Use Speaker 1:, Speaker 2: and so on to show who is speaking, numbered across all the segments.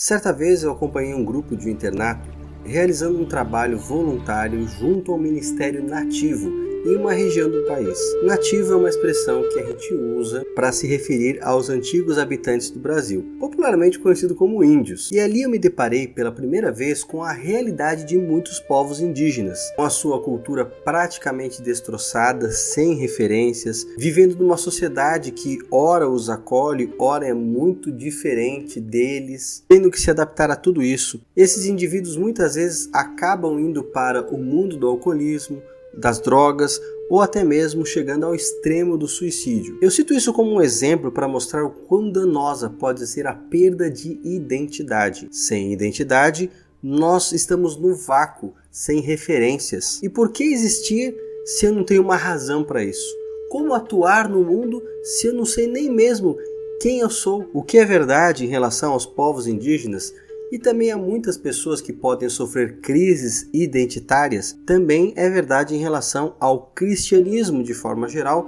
Speaker 1: Certa vez eu acompanhei um grupo de um internato realizando um trabalho voluntário junto ao Ministério Nativo em uma região do país. Nativo é uma expressão que a gente usa para se referir aos antigos habitantes do Brasil, popularmente conhecido como índios. E ali eu me deparei pela primeira vez com a realidade de muitos povos indígenas, com a sua cultura praticamente destroçada, sem referências, vivendo numa sociedade que ora os acolhe, ora é muito diferente deles, tendo que se adaptar a tudo isso. Esses indivíduos muitas vezes acabam indo para o mundo do alcoolismo, das drogas ou até mesmo chegando ao extremo do suicídio. Eu cito isso como um exemplo para mostrar o quão danosa pode ser a perda de identidade. Sem identidade, nós estamos no vácuo, sem referências. E por que existir se eu não tenho uma razão para isso? Como atuar no mundo se eu não sei nem mesmo quem eu sou? O que é verdade em relação aos povos indígenas? E também há muitas pessoas que podem sofrer crises identitárias, também é verdade em relação ao cristianismo de forma geral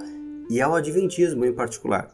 Speaker 1: e ao adventismo em particular.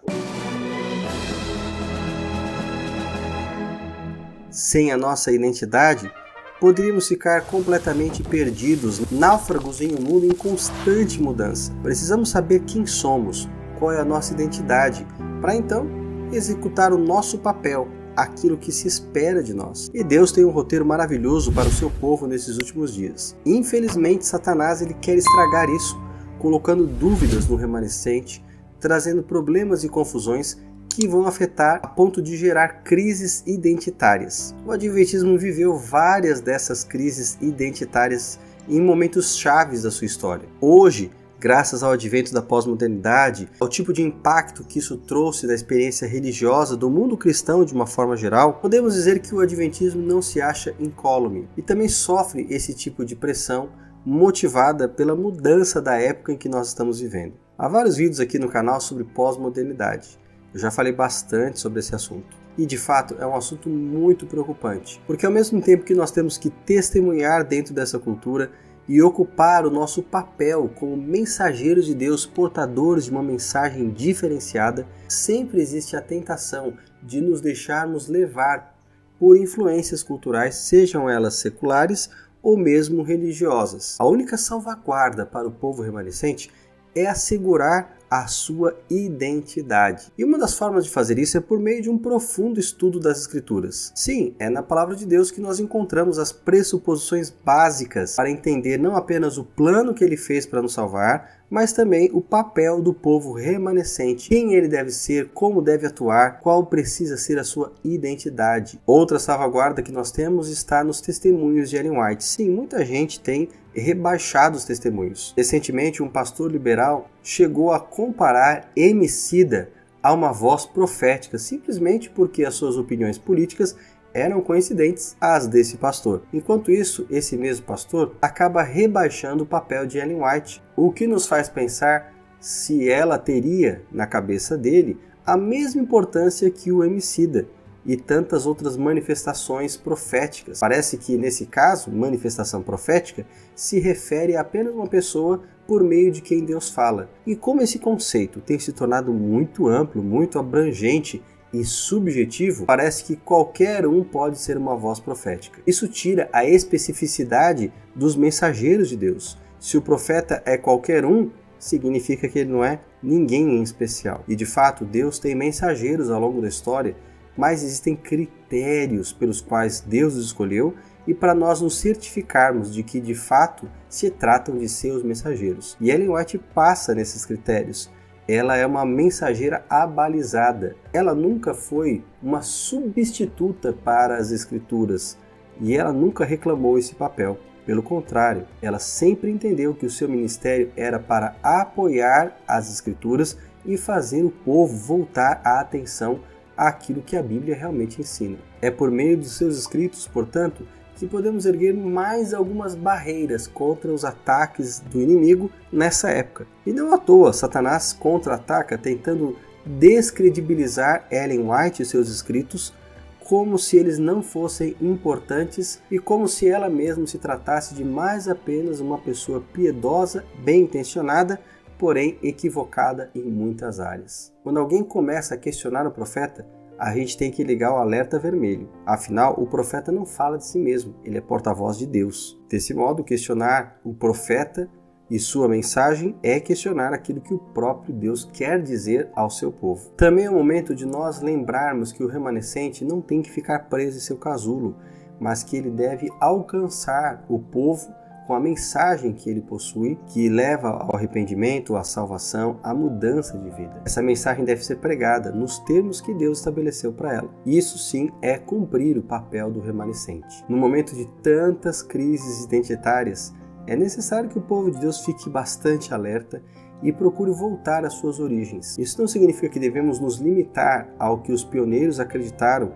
Speaker 1: Sem a nossa identidade, poderíamos ficar completamente perdidos, náufragos em um mundo em constante mudança. Precisamos saber quem somos, qual é a nossa identidade, para então executar o nosso papel, aquilo que se espera de nós. E Deus tem um roteiro maravilhoso para o seu povo nesses últimos dias. Infelizmente, Satanás ele quer estragar isso, colocando dúvidas no remanescente, trazendo problemas e confusões que vão afetar a ponto de gerar crises identitárias. O adventismo viveu várias dessas crises identitárias em momentos chaves da sua história. Hoje, graças ao advento da pós-modernidade, ao tipo de impacto que isso trouxe da experiência religiosa do mundo cristão de uma forma geral, podemos dizer que o adventismo não se acha incólume e também sofre esse tipo de pressão motivada pela mudança da época em que nós estamos vivendo. Há vários vídeos aqui no canal sobre pós-modernidade. Eu já falei bastante sobre esse assunto. E de fato é um assunto muito preocupante, porque ao mesmo tempo que nós temos que testemunhar dentro dessa cultura e ocupar o nosso papel como mensageiros de Deus, portadores de uma mensagem diferenciada, sempre existe a tentação de nos deixarmos levar por influências culturais, sejam elas seculares ou mesmo religiosas. A única salvaguarda para o povo remanescente é assegurar a sua identidade. E uma das formas de fazer isso é por meio de um profundo estudo das Escrituras. Sim, é na Palavra de Deus que nós encontramos as pressuposições básicas para entender não apenas o plano que Ele fez para nos salvar, mas também o papel do povo remanescente, quem ele deve ser, como deve atuar, qual precisa ser a sua identidade. Outra salvaguarda que nós temos está nos testemunhos de Ellen White. Sim, muita gente tem rebaixado os testemunhos. Recentemente, um pastor liberal chegou a comparar Emicida a uma voz profética, simplesmente porque as suas opiniões políticas eram coincidentes às desse pastor. Enquanto isso, esse mesmo pastor acaba rebaixando o papel de Ellen White, o que nos faz pensar se ela teria, na cabeça dele, a mesma importância que o Emicida e tantas outras manifestações proféticas. Parece que, nesse caso, manifestação profética se refere a apenas uma pessoa por meio de quem Deus fala. E como esse conceito tem se tornado muito amplo, muito abrangente e subjetivo, parece que qualquer um pode ser uma voz profética. Isso tira a especificidade dos mensageiros de Deus. Se o profeta é qualquer um, significa que ele não é ninguém em especial. E de fato, Deus tem mensageiros ao longo da história, mas existem critérios pelos quais Deus os escolheu e para nós nos certificarmos de que de fato se tratam de seus mensageiros. E Ellen White passa nesses critérios. Ela é uma mensageira abalizada. Ela nunca foi uma substituta para as Escrituras e ela nunca reclamou esse papel. Pelo contrário, ela sempre entendeu que o seu ministério era para apoiar as Escrituras e fazer o povo voltar a atenção àquilo que a Bíblia realmente ensina. É por meio dos seus escritos, portanto, que podemos erguer mais algumas barreiras contra os ataques do inimigo nessa época. E não à toa, Satanás contra-ataca tentando descredibilizar Ellen White e seus escritos como se eles não fossem importantes e como se ela mesma se tratasse de mais apenas uma pessoa piedosa, bem intencionada, porém equivocada em muitas áreas. Quando alguém começa a questionar o profeta, a gente tem que ligar o alerta vermelho. Afinal, o profeta não fala de si mesmo, ele é porta-voz de Deus. Desse modo, questionar o profeta e sua mensagem é questionar aquilo que o próprio Deus quer dizer ao seu povo. Também é o momento de nós lembrarmos que o remanescente não tem que ficar preso em seu casulo, mas que ele deve alcançar o povo com a mensagem que ele possui, que leva ao arrependimento, à salvação, à mudança de vida. Essa mensagem deve ser pregada nos termos que Deus estabeleceu para ela. Isso sim é cumprir o papel do remanescente. No momento de tantas crises identitárias, é necessário que o povo de Deus fique bastante alerta e procure voltar às suas origens. Isso não significa que devemos nos limitar ao que os pioneiros acreditaram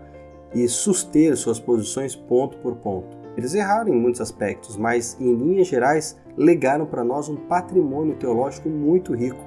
Speaker 1: e suster suas posições ponto por ponto. Eles erraram em muitos aspectos, mas em linhas gerais legaram para nós um patrimônio teológico muito rico,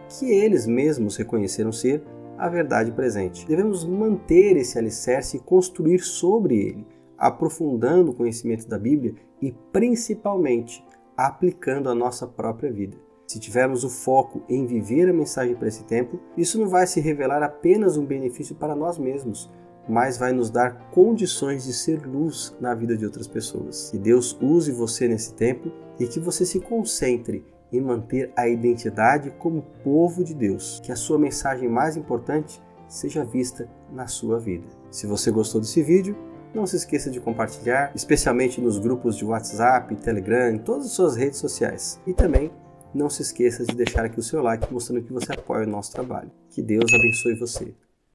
Speaker 1: que eles mesmos reconheceram ser a verdade presente. Devemos manter esse alicerce e construir sobre ele, aprofundando o conhecimento da Bíblia e principalmente aplicando a nossa própria vida. Se tivermos o foco em viver a mensagem para esse tempo, isso não vai se revelar apenas um benefício para nós mesmos, mas vai nos dar condições de ser luz na vida de outras pessoas. Que Deus use você nesse tempo e que você se concentre em manter a identidade como povo de Deus. Que a sua mensagem mais importante seja vista na sua vida. Se você gostou desse vídeo, não se esqueça de compartilhar, especialmente nos grupos de WhatsApp, Telegram, em todas as suas redes sociais. E também não se esqueça de deixar aqui o seu like mostrando que você apoia o nosso trabalho. Que Deus abençoe você.